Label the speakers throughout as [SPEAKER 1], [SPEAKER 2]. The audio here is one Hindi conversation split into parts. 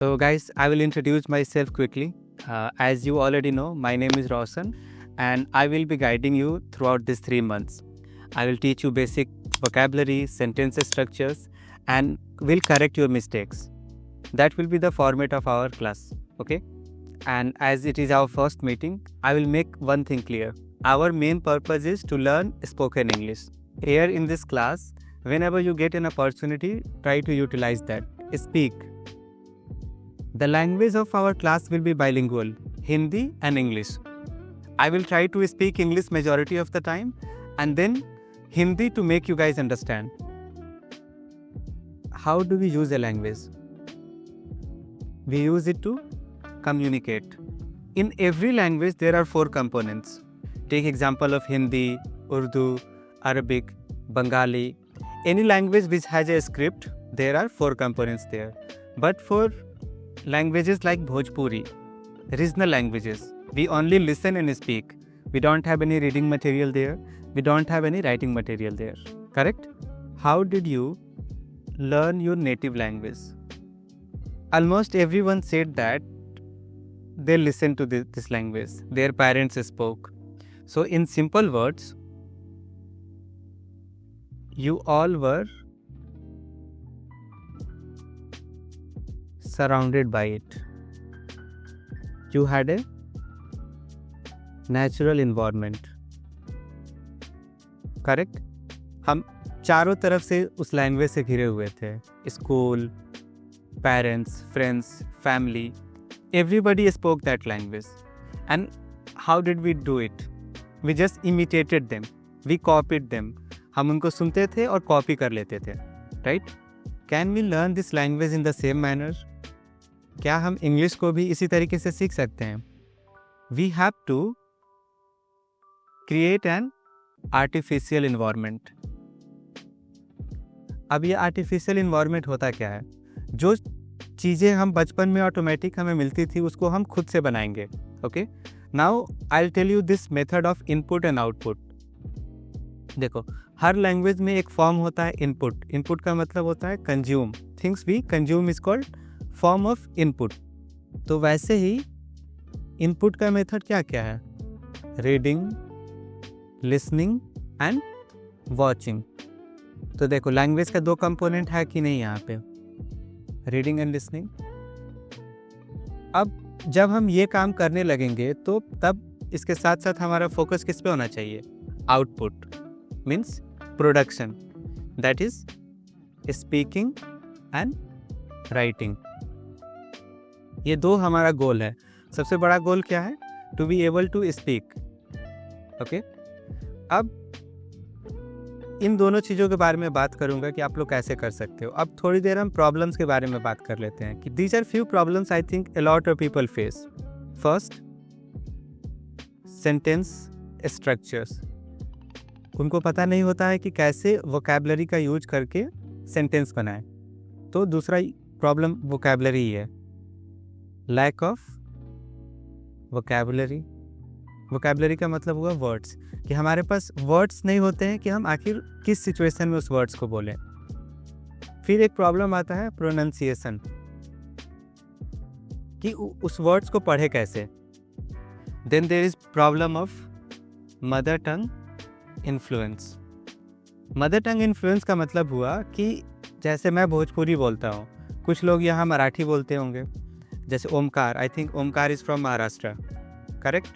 [SPEAKER 1] So guys, I will introduce myself quickly. As you already know, my name is Roshan and I will be guiding you throughout these 3 months. I will teach you basic vocabulary, sentence structures and will correct your mistakes. That will be the format of our class, okay? And as it is our first meeting, I will make one thing clear. Our main purpose is to learn spoken English. Here in this class, whenever you get an opportunity, try to utilize that. Speak. The language of our class will be bilingual, Hindi and English. I will try to speak English majority of the time and then Hindi to make you guys understand. How do we use a language? We use it to communicate. In every language, there are 4 components. Take example of Hindi, Urdu, Arabic, Bengali. Any language which has a script, there are 4 components there. But for languages like Bhojpuri, regional languages, we only listen and speak. We don't have any reading material there. We don't have any writing material there. Correct? How did you learn your native language? Almost everyone said that they listened to this language. Their parents spoke. So in simple words, you all were surrounded by it. You had a natural environment. Correct? हम चारों तरफ से उस लैंग्वेज से घिरे हुए थे. School, parents, friends, family, everybody spoke that language. And how did we do it? We just imitated them. We copied them. हम उनको सुनते थे और कॉपी कर लेते थे. Right? Can we learn this language in the same manner? क्या हम इंग्लिश को भी इसी तरीके से सीख सकते हैं? We have to create an artificial environment. अब ये artificial environment होता क्या है? जो चीज़ें हम बचपन में ऑटोमेटिक हमें मिलती थी उसको हम खुद से बनाएंगे. Okay, now I will tell you this method of input and output. देखो, हर लैंग्वेज में एक फॉर्म होता है इनपुट. इनपुट का मतलब होता है consume. Things we consume is called form of input. तो वैसे ही इनपुट का मेथड क्या क्या है? Reading, listening and watching. तो देखो, लैंग्वेज का 2 कंपोनेंट है कि नहीं यहाँ पे, रीडिंग एंड लिसनिंग. अब जब हम ये काम करने लगेंगे तो तब इसके साथ साथ हमारा फोकस किस पे होना चाहिए? Output means production, that is speaking and writing. ये 2 हमारा गोल है. सबसे बड़ा गोल क्या है? To be able to speak. Okay, अब इन दोनों चीज़ों के बारे में बात करूंगा कि आप लोग कैसे कर सकते हो. अब थोड़ी देर हम प्रॉब्लम्स के बारे में बात कर लेते हैं कि these are few problems I think a lot of people face. First, sentence structures. उनको पता नहीं होता है कि कैसे वोकैबुलरी का यूज करके सेंटेंस बनाएं. तो दूसरा प्रॉब्लम वोकैबुलरी ही है. Lack of vocabulary. वोकैबुलरी का मतलब हुआ वर्ड्स, कि हमारे पास वर्ड्स नहीं होते हैं कि हम आखिर किस सिचुएशन में उस वर्ड्स को बोलें. फिर एक प्रॉब्लम आता है प्रोनाउंसिएशन, कि उस वर्ड्स को पढ़े कैसे. Then there is problem of mother tongue influence. Mother tongue influence का मतलब हुआ कि जैसे मैं भोजपुरी बोलता हूँ, कुछ लोग यहाँ मराठी बोलते होंगे. जैसे Omkar, I think Omkar is from Maharashtra, correct.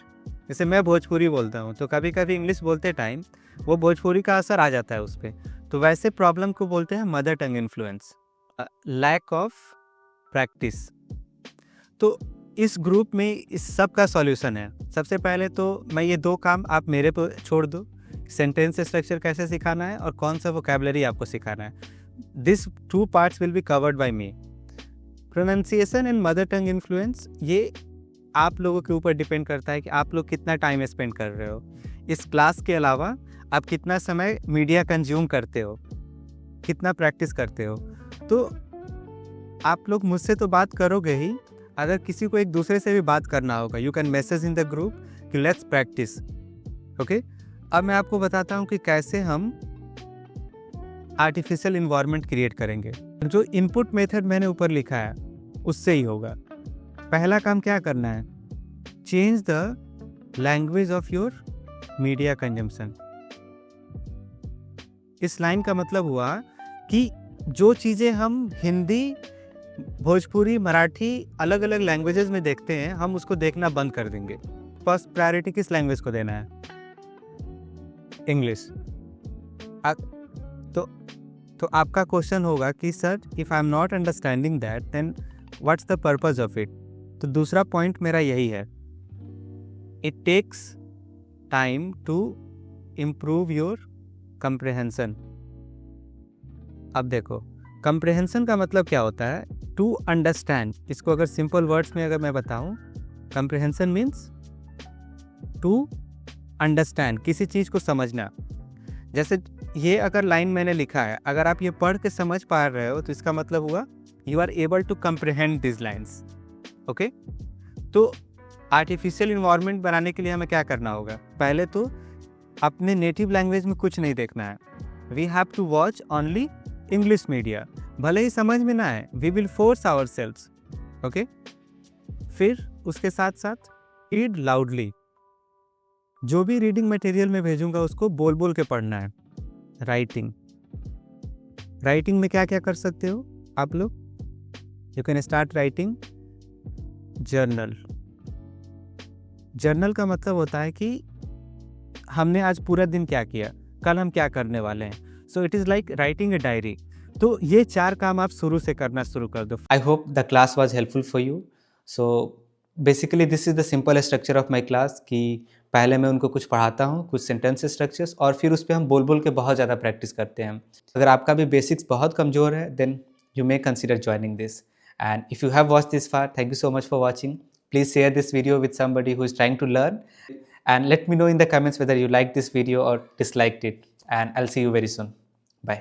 [SPEAKER 1] जैसे मैं भोजपुरी बोलता हूँ तो कभी कभी इंग्लिश बोलते टाइम वो भोजपुरी का असर आ जाता है उस पर. तो वैसे प्रॉब्लम को बोलते हैं mother tongue influence. Lack of practice. तो इस ग्रुप में इस सब का सॉल्यूशन है. सबसे पहले तो मैं ये 2 काम आप मेरे पर छोड़ दो. सेंटेंस स्ट्रक्चर कैसे सिखाना है और कौन सा वोकैबुलरी आपको सिखाना है. This 2 parts will be covered by me. Pronunciation and mother tongue influence, ये आप लोगों के ऊपर डिपेंड करता है कि आप लोग कितना टाइम स्पेंड कर रहे हो. इस क्लास के अलावा आप कितना समय मीडिया कंज्यूम करते हो, कितना प्रैक्टिस करते हो. तो आप लोग मुझसे तो बात करोगे ही, अगर किसी को एक दूसरे से भी बात करना होगा, you can message in the group कि लेट्स प्रैक्टिस. ओके, अब मैं आपको बताता हूँ कि कैसे हम आर्टिफिशियल इन्वायरमेंट क्रिएट करेंगे. जो इनपुट मेथड मैंने ऊपर लिखा है, उससे ही होगा। पहला काम क्या करना है, change the language of your media consumption. इस लाइन का मतलब हुआ कि जो चीज़ें हम हिंदी, भोजपुरी, मराठी अलग अलग लैंग्वेजेस में देखते हैं, हम उसको देखना बंद कर देंगे। फर्स्ट प्रायोरिटी किस लैंग्वेज को देना है, इंग्लिश। तो आपका क्वेश्चन होगा कि sir if I am not understanding that then what's the purpose of it. तो दूसरा पॉइंट मेरा यही है, it takes time to improve your comprehension. अब देखो, कंप्रेहेंशन का मतलब क्या होता है, टू अंडरस्टैंड। इसको अगर सिंपल वर्ड्स में अगर मैं बताऊं, कंप्रेहेंशन मीन्स टू अंडरस्टैंड, किसी चीज़ को समझना। जैसे ये अगर लाइन मैंने लिखा है, अगर आप ये पढ़ के समझ पा रहे हो तो इसका मतलब हुआ you are able to comprehend this lines. Okay, तो आर्टिफिशियल इन्वायरमेंट बनाने के लिए हमें क्या करना होगा, पहले तो अपने नेटिव लैंग्वेज में कुछ नहीं देखना है। We have to watch only English media, भले ही समझ में ना आए, we will force our selves. Okay, फिर उसके साथ साथ रीड लाउडली। जो भी रीडिंग मटेरियल में भेजूंगा उसको बोल बोल के पढ़ना है। राइटिंग में क्या क्या कर सकते हो आप लोग, you can start writing journal. Journal का मतलब होता है कि हमने आज पूरा दिन क्या किया, कल हम क्या करने वाले हैं। So it is like writing a diary. तो ये 4 काम आप शुरू से करना शुरू कर दो।
[SPEAKER 2] I hope the class was helpful for you. So basically this is the simple structure of my class कि पहले मैं उनको कुछ पढ़ाता हूँ, कुछ सेंटेंस स्ट्रक्चर्स, और फिर उस पर हम बोल बोल के बहुत ज़्यादा प्रैक्टिस करते हैं। अगर आपका भी बेसिक्स बहुत कमज़ोर है then you may consider joining this. And if you have watched this far, thank you so much for watching. Please share this video with somebody who is trying to learn, and let me know in the comments whether you liked this video or disliked it, and I'll see you very soon. Bye.